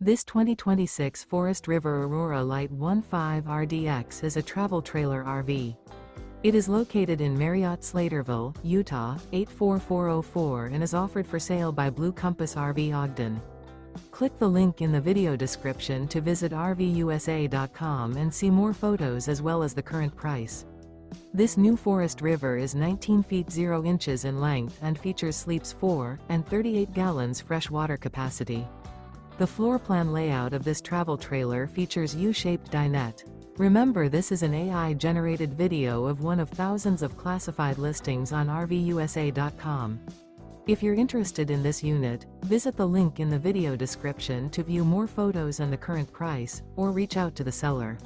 This 2026 Forest River Aurora Light 15 RDX is a travel trailer RV. It is located in Marriott-Slaterville, Utah, 84404 and is offered for sale by Blue Compass RV Ogden. Click the link in the video description to visit RVUSA.com and see more photos as well as the current price. This new Forest River is 19 feet 0 inches in length and features sleeps 4 and 38 gallons fresh water capacity. The floor plan layout of this travel trailer features U-Shaped Dinette. Remember, this is an AI-generated video of one of thousands of classified listings on RVUSA.com. If you're interested in this unit, visit the link in the video description to view more photos and the current price, or reach out to the seller.